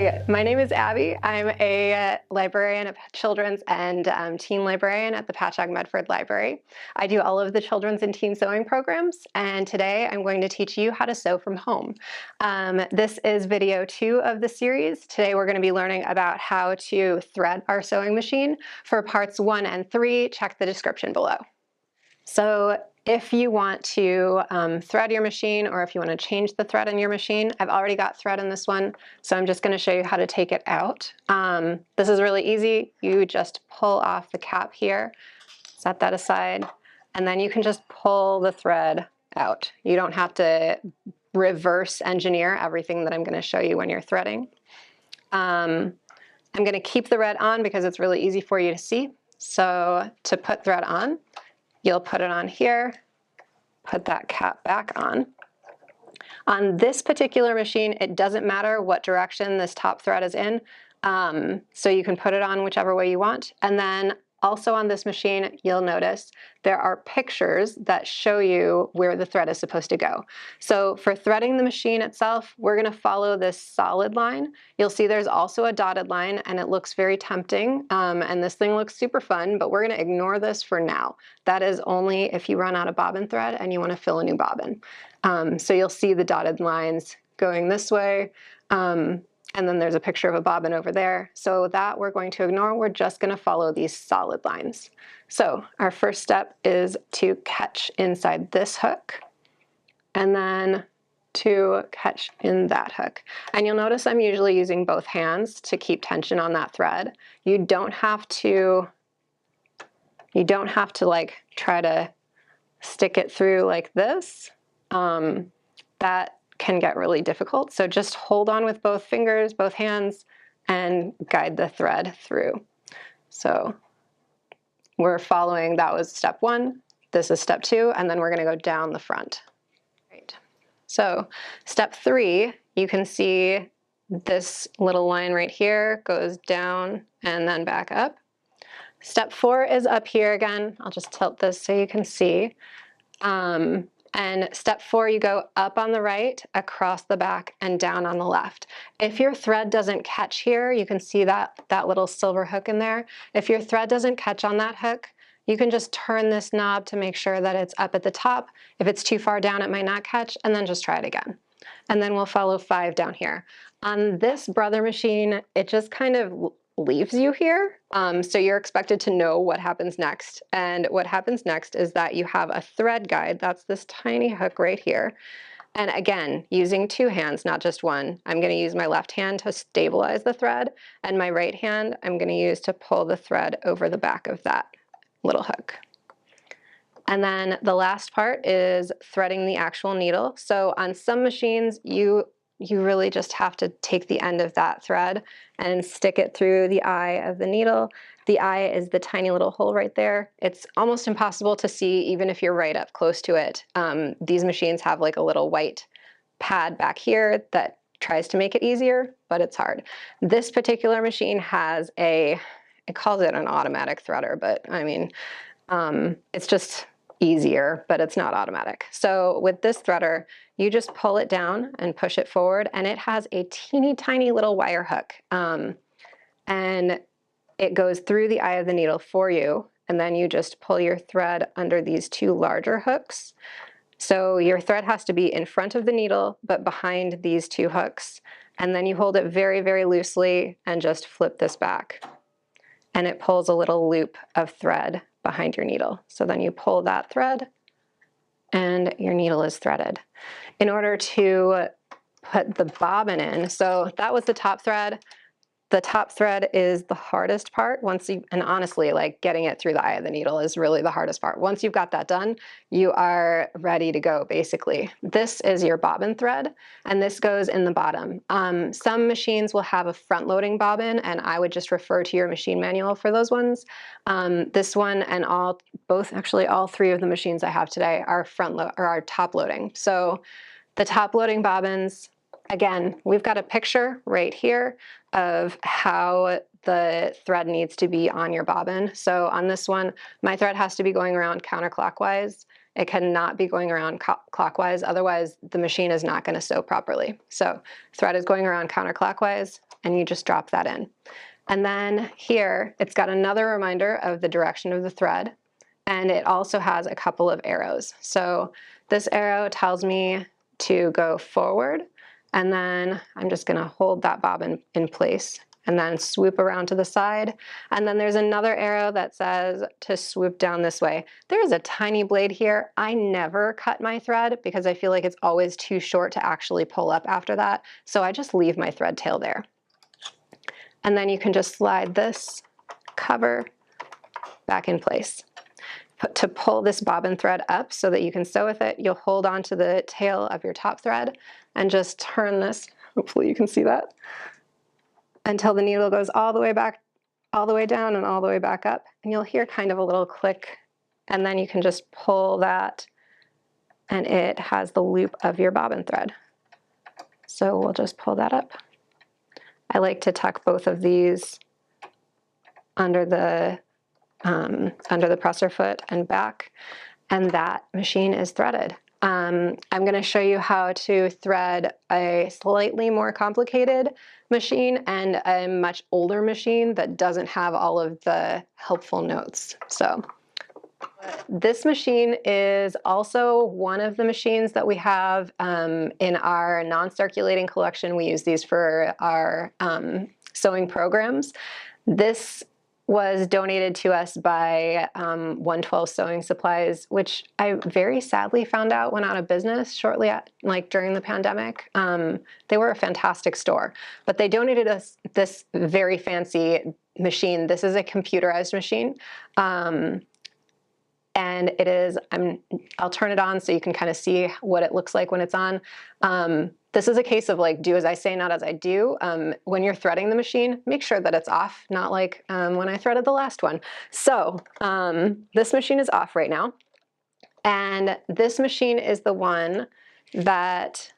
Hi, my name is Abby. I'm a librarian, a children's and teen librarian at the Patchogue-Medford Library. I do all of the children's and teen sewing programs, and today I'm going to teach you how to sew from home. This is video 2 of the series. Today we're going to be learning about how to thread our sewing machine. For parts 1 and 3, check the description below. So if you want to thread your machine, or if you want to change the thread in your machine, I've already got thread in this one, so I'm just going to show you how to take it out. This is really easy. You just pull off the cap here, set that aside, and then you can just pull the thread out. You don't have to reverse engineer everything that I'm going to show you when you're threading. I'm going to keep the thread on because it's really easy for you to see. So to put thread on, you'll put it on here, put that cap back on. On this particular machine, it doesn't matter what direction this top thread is in, so you can put it on whichever way you want. And then also on this machine, you'll notice there are pictures that show you where the thread is supposed to go. So for threading the machine itself, we're going to follow this solid line. You'll see there's also a dotted line, and it looks very tempting, and this thing looks super fun, but we're going to ignore this for now. That is only if you run out of bobbin thread and you want to fill a new bobbin. So you'll see the dotted lines going this way, and then there's a picture of a bobbin over there. So that we're going to ignore. We're just going to follow these solid lines. So our first step is to catch inside this hook, and then to catch in that hook. And you'll notice I'm usually using both hands to keep tension on that thread. You don't have to like try to stick it through like this. That can get really difficult. So just hold on with both fingers, both hands, and guide the thread through. So we're following, that was step 1, this is step 2, and then we're going to go down the front. Right. So step 3, you can see this little line right here goes down and then back up. Step 4 is up here again. I'll just tilt this so you can see. And step 4, you go up on the right, across the back, and down on the left. If your thread doesn't catch here, you can see that little silver hook in there. If your thread doesn't catch on that hook, you can just turn this knob to make sure that it's up at the top. If it's too far down, it might not catch, and then just try it again. And then we'll follow 5 down here. On this brother machine, it just kind of leaves you here. So you're expected to know what happens next. And what happens next is that you have a thread guide. That's this tiny hook right here. And again, using 2 hands, not just one, I'm going to use my left hand to stabilize the thread, and my right hand I'm going to use to pull the thread over the back of that little hook. And then the last part is threading the actual needle. So on some machines, you really just have to take the end of that thread and stick it through the eye of the needle. The eye is the tiny little hole right there. It's almost impossible to see even if you're right up close to it. These machines have like a little white pad back here that tries to make it easier, but it's hard. This particular machine has it calls it an automatic threader, but I mean, it's just easier, but it's not automatic. So with this threader, you just pull it down and push it forward, and it has a teeny tiny little wire hook. And it goes through the eye of the needle for you, and then you just pull your thread under these 2 larger hooks. So your thread has to be in front of the needle, but behind these 2 hooks. And then you hold it very, very loosely and just flip this back. And it pulls a little loop of thread behind your needle. So then you pull that thread and your needle is threaded. In order to put the bobbin in, so that was the top thread. The top thread is the hardest part. And honestly, like getting it through the eye of the needle is really the hardest part. Once you've got that done, you are ready to go, basically. This is your bobbin thread, and this goes in the bottom. Some machines will have a front-loading bobbin, and I would just refer to your machine manual for those ones. This one and all 3 of the machines I have today are top-loading. So the top-loading bobbins, again, we've got a picture right here of how the thread needs to be on your bobbin. So on this one, my thread has to be going around counterclockwise. It cannot be going around clockwise, otherwise the machine is not going to sew properly. So thread is going around counterclockwise, and you just drop that in. And then here, it's got another reminder of the direction of the thread, and it also has a couple of arrows. So this arrow tells me to go forward, and then I'm just gonna hold that bobbin in place and then swoop around to the side. And then there's another arrow that says to swoop down this way. There's a tiny blade here. I never cut my thread because I feel like it's always too short to actually pull up after that. So I just leave my thread tail there. And then you can just slide this cover back in place. To pull this bobbin thread up so that you can sew with it, you'll hold onto the tail of your top thread and just turn this, hopefully you can see that, until the needle goes all the way back, all the way down and all the way back up. And you'll hear kind of a little click, and then you can just pull that and it has the loop of your bobbin thread. So we'll just pull that up. I like to tuck both of these under the presser foot and back, and that machine is threaded. I'm going to show you how to thread a slightly more complicated machine and a much older machine that doesn't have all of the helpful notes. So this machine is also one of the machines that we have in our non-circulating collection. We use these for our sewing programs. This was donated to us by 112 Sewing Supplies, which I very sadly found out went out of business shortly during the pandemic. They were a fantastic store, but they donated us this very fancy machine. This is a computerized machine. And it is, I'll turn it on so you can kind of see what it looks like when it's on. This is a case of like, do as I say, not as I do. When you're threading the machine, make sure that it's off, not like when I threaded the last one. So this machine is off right now. And this machine is the one that,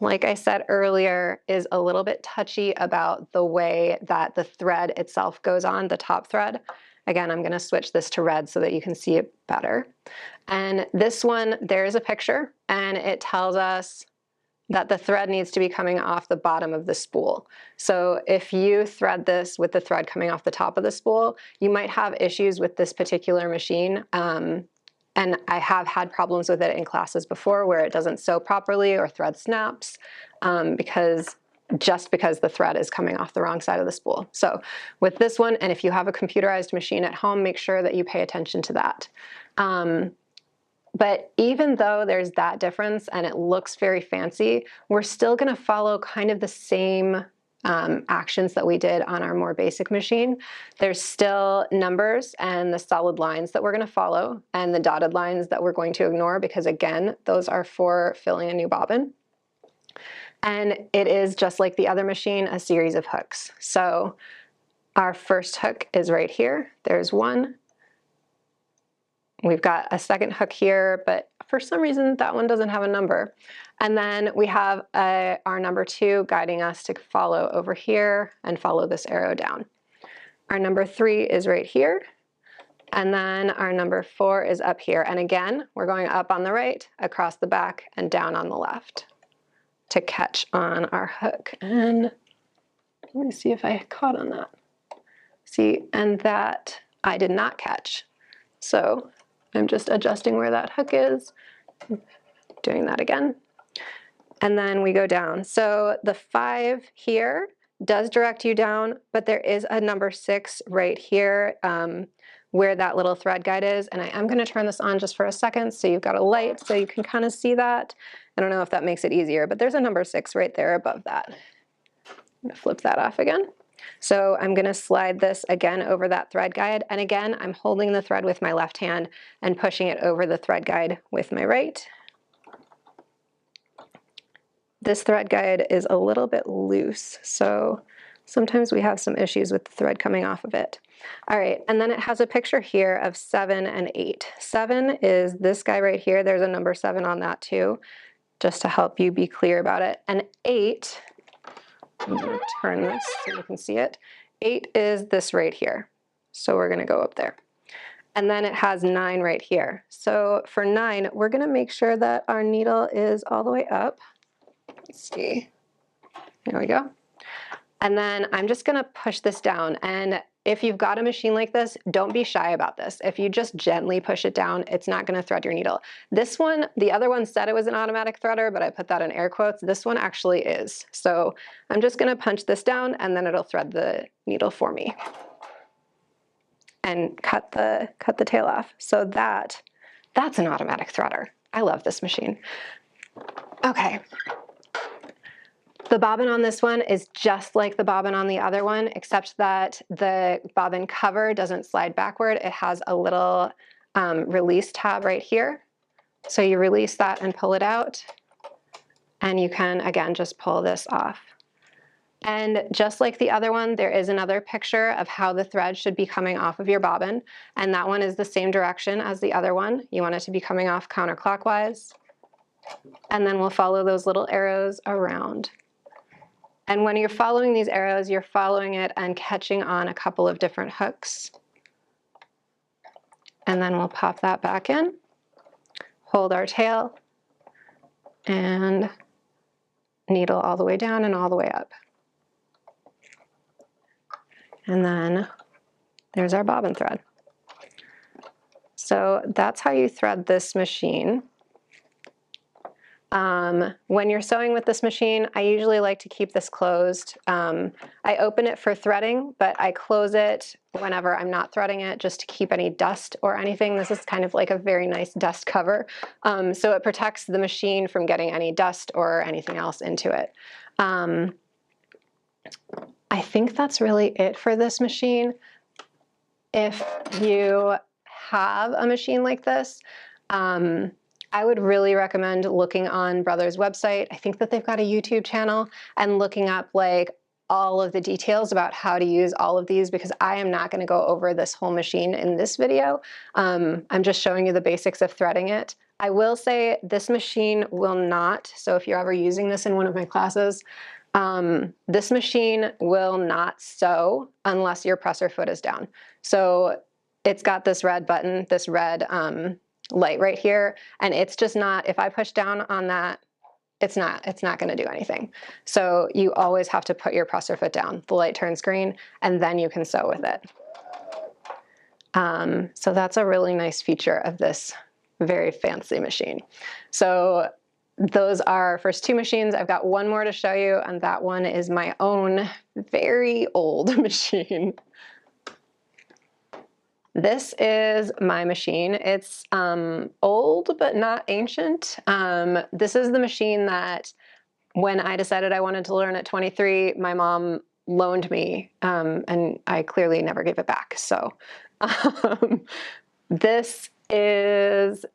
like I said earlier, is a little bit touchy about the way that the thread itself goes on, the top thread. Again, I'm going to switch this to red so that you can see it better. And this one, there's a picture, and it tells us that the thread needs to be coming off the bottom of the spool. So if you thread this with the thread coming off the top of the spool, you might have issues with this particular machine. And I have had problems with it in classes before where it doesn't sew properly or thread snaps because the thread is coming off the wrong side of the spool. So with this one, and if you have a computerized machine at home, make sure that you pay attention to that. But even though there's that difference and it looks very fancy, we're still going to follow kind of the same actions that we did on our more basic machine. There's still numbers and the solid lines that we're going to follow and the dotted lines that we're going to ignore because, again, those are for filling a new bobbin. And it is just like the other machine, a series of hooks. So our first hook is right here. There's one. We've got a second hook here, but for some reason that one doesn't have a number. And then we have our number 2 guiding us to follow over here and follow this arrow down. Our number 3 is right here. And then our number 4 is up here. And again, we're going up on the right, across the back, and down on the left to catch on our hook. And let me see if I caught on that. See, and that I did not catch. So I'm just adjusting where that hook is, doing that again. And then we go down. So the 5 here does direct you down, but there is a number 6 right here where that little thread guide is. And I am going to turn this on just for a second so you've got a light so you can kind of see that. I don't know if that makes it easier, but there's a number 6 right there above that. I'm going to flip that off again. So I'm going to slide this again over that thread guide. And again, I'm holding the thread with my left hand and pushing it over the thread guide with my right. This thread guide is a little bit loose, so sometimes we have some issues with the thread coming off of it. All right, and then it has a picture here of 7 and 8. 7 is this guy right here. There's a number 7 on that too, just to help you be clear about it. And 8, I'm going to turn this so you can see it. 8 is this right here. So we're going to go up there. and then it has 9 right here. So for 9, we're gonna make sure that our needle is all the way up. Let's see, there we go. And then I'm just gonna push this down, and if you've got a machine like this, don't be shy about this. If you just gently push it down, it's not gonna thread your needle. This one, the other one said it was an automatic threader, but I put that in air quotes. This one actually is. So I'm just gonna punch this down, and then it'll thread the needle for me and cut the tail off. So that's an automatic threader. I love this machine. Okay. The bobbin on this one is just like the bobbin on the other one, except that the bobbin cover doesn't slide backward. It has a little release tab right here. So you release that and pull it out, and you can, again, just pull this off. And just like the other one, there is another picture of how the thread should be coming off of your bobbin, and that one is the same direction as the other one. You want it to be coming off counterclockwise, and then we'll follow those little arrows around. And when you're following these arrows, you're following it and catching on a couple of different hooks. And then we'll pop that back in, hold our tail, and needle all the way down and all the way up. And then there's our bobbin thread. So that's how you thread this machine. When you're sewing with this machine, I usually like to keep this closed. I open it for threading, but I close it whenever I'm not threading it, just to keep any dust or anything. This is kind of like a very nice dust cover. So it protects the machine from getting any dust or anything else into it. I think that's really it for this machine. If you have a machine like this, I would really recommend looking on Brother's website. I think that they've got a YouTube channel, and looking up like all of the details about how to use all of these, because I am not going to go over this whole machine in this video. I'm just showing you the basics of threading it. I will say this machine will not, so if you're ever using this in one of my classes, this machine will not sew unless your presser foot is down. So it's got this red button, this red light right here, and it's just not, if I push down on that, it's not going to do anything. So you always have to put your presser foot down. The light turns green, and then you can sew with it. So that's a really nice feature of this very fancy machine. So those are our first 2 machines. I've got one more to show you, and that one is my own very old machine. This is my machine. It's old, but not ancient. This is the machine that when I decided I wanted to learn at 23, my mom loaned me, and I clearly never gave it back. So this is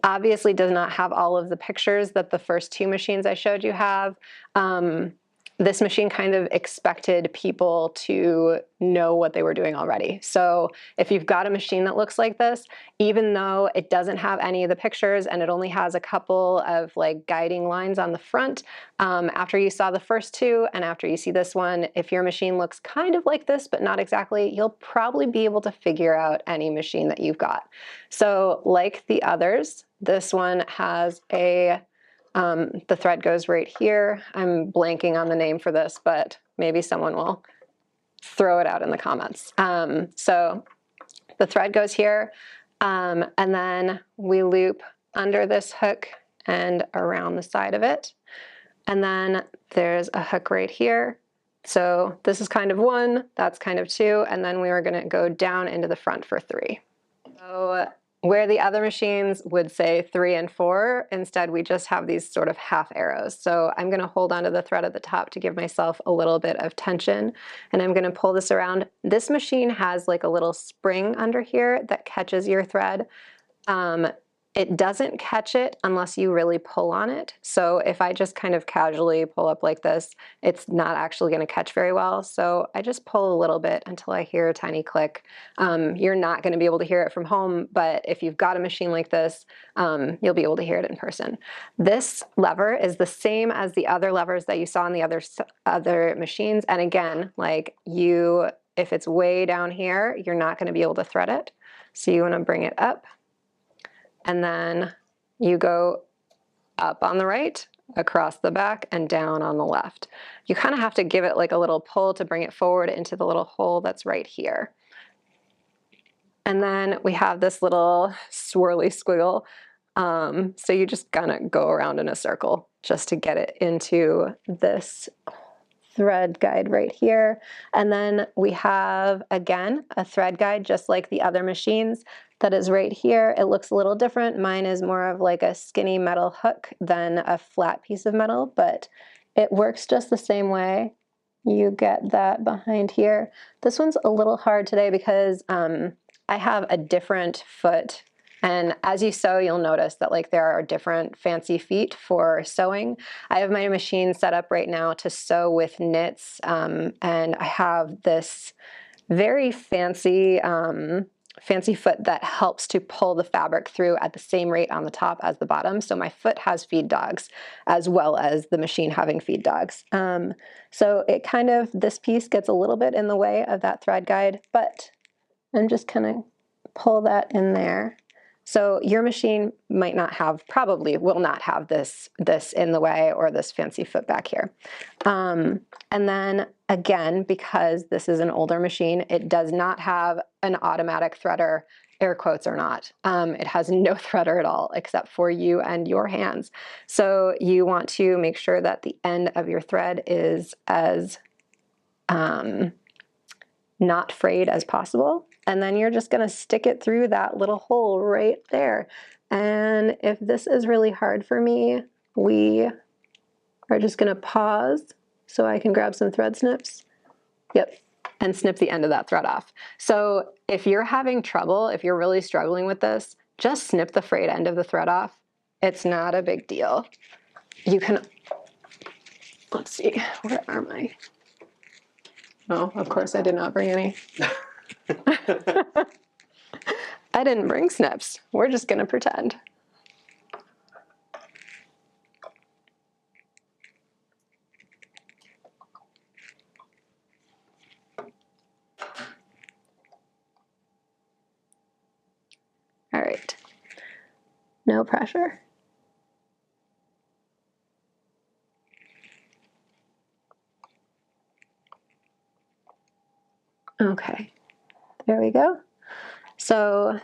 obviously does not have all of the pictures that the first 2 machines I showed you have. This machine kind of expected people to know what they were doing already. So if you've got a machine that looks like this, even though it doesn't have any of the pictures and it only has a couple of like guiding lines on the front, after you saw the first 2 and after you see this one, if your machine looks kind of like this, but not exactly, you'll probably be able to figure out any machine that you've got. So like the others, this one has a the thread goes right here. I'm blanking on the name for this, but maybe someone will throw it out in the comments. So the thread goes here, and then we loop under this hook and around the side of it. And then there's a hook right here. So this is kind of 1, that's kind of 2, and then we were going to go down into the front for 3. So where the other machines would say 3 and 4, instead we just have these sort of half arrows. So I'm going to hold onto the thread at the top to give myself a little bit of tension, and I'm going to pull this around. This machine has like a little spring under here that catches your thread. It doesn't catch it unless you really pull on it. So if I just kind of casually pull up like this, it's not actually going to catch very well. So I just pull a little bit until I hear a tiny click. You're not going to be able to hear it from home, but if you've got a machine like this, you'll be able to hear it in person. This lever is the same as the other levers that you saw on the other machines. And again, like if it's way down here, you're not going to be able to thread it. So you want to bring it up, and then you go up on the right, across the back, and down on the left. You kind of have to give it like a little pull to bring it forward into the little hole that's right here. And then we have this little swirly squiggle. So you just kind of go around in a circle just to get it into this thread guide right here. And then we have, again, a thread guide just like the other machines that is right here. It looks a little different. Mine is more of like a skinny metal hook than a flat piece of metal, but it works just the same way. You get that behind here. This one's a little hard today because I have a different foot. And as you sew, you'll notice that like there are different fancy feet for sewing. I have my machine set up right now to sew with knits, and I have this very fancy fancy foot that helps to pull the fabric through at the same rate on the top as the bottom. So my foot has feed dogs as well as the machine having feed dogs. So it kind of, this piece gets a little bit in the way of that thread guide, but I'm just kind of pull that in there. So your machine might not have, probably will not have this in the way or this fancy foot back here. And then again, because this is an older machine, it does not have an automatic threader, air quotes or not. It has no threader at all except for you and your hands. So you want to make sure that the end of your thread is as not frayed as possible. And then you're just gonna stick it through that little hole right there. And if this is really hard for me, we are just gonna pause so I can grab some thread snips. Yep, and snip the end of that thread off. So if you're having trouble, if you're really struggling with this, just snip the frayed end of the thread off. It's not a big deal. You can, let's see, where are my, oh, of course I did not bring any. I didn't bring snips. We're just gonna pretend. All right, no pressure. Okay, there we go. So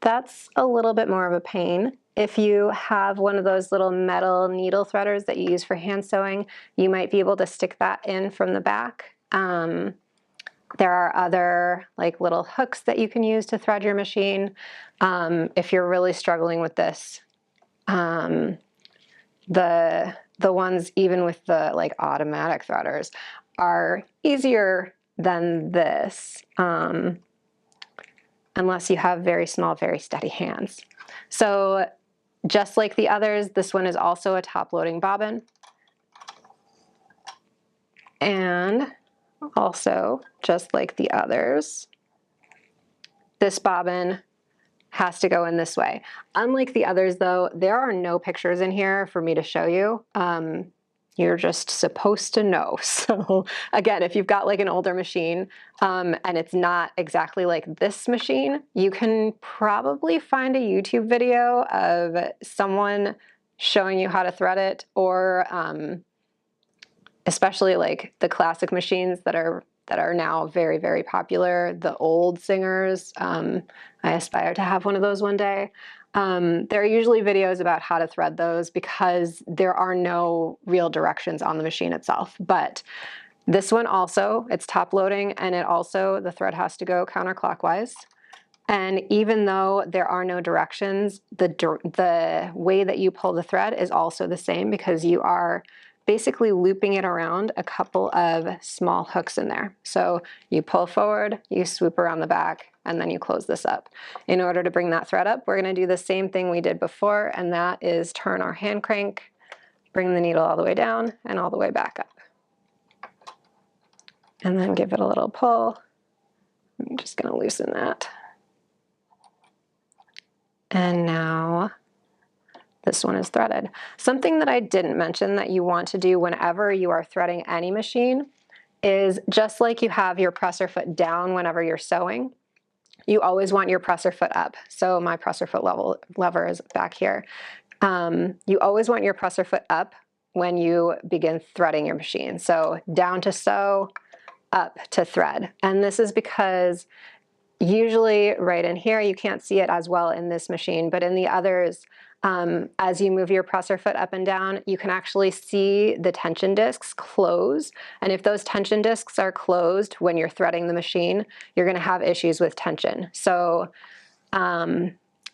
that's a little bit more of a pain. If you have one of those little metal needle threaders that you use for hand sewing, you might be able to stick that in from the back. There are other like little hooks that you can use to thread your machine. If you're really struggling with this, the ones even with the like automatic threaders are easier than this, unless you have very small, very steady hands. So just like the others, this one is also a top loading bobbin. And also, just like the others, this bobbin has to go in this way. Unlike the others though, there are no pictures in here for me to show you. You're just supposed to know. So again, if you've got like an older machine and it's not exactly like this machine, you can probably find a YouTube video of someone showing you how to thread it, or especially like the classic machines that are now very, very popular, the old singers. I aspire to have one of those one day. There are usually videos about how to thread those because there are no real directions on the machine itself. But this one also, it's top loading, and it also, the thread has to go counterclockwise. And even though there are no directions, the way that you pull the thread is also the same, because you are basically looping it around a couple of small hooks in there. So you pull forward, you swoop around the back, and then you close this up. In order to bring that thread up, we're gonna do the same thing we did before, and that is turn our hand crank, bring the needle all the way down and all the way back up. And then give it a little pull. I'm just gonna loosen that. And now this one is threaded. Something that I didn't mention that you want to do whenever you are threading any machine is, just like you have your presser foot down whenever you're sewing, you always want your presser foot up. So my presser foot lever is back here. You always want your presser foot up when you begin threading your machine. So down to sew, up to thread. And this is because usually right in here, you can't see it as well in this machine, but in the others, as you move your presser foot up and down, you can actually see the tension discs close. And if those tension discs are closed when you're threading the machine, you're gonna have issues with tension. So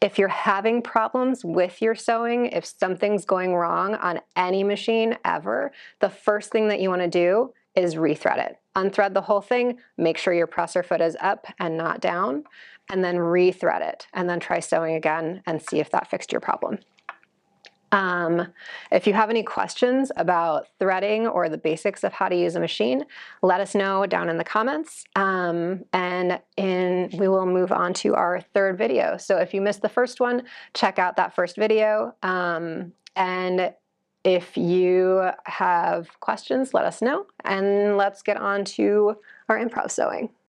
if you're having problems with your sewing, if something's going wrong on any machine ever, the first thing that you wanna do is rethread it. Unthread the whole thing, make sure your presser foot is up and not down, and then rethread it, and then try sewing again and see if that fixed your problem. If you have any questions about threading or the basics of how to use a machine, let us know down in the comments, and we will move on to our third video. So if you missed the first one, check out that first video, and if you have questions, let us know, and let's get on to our improv sewing.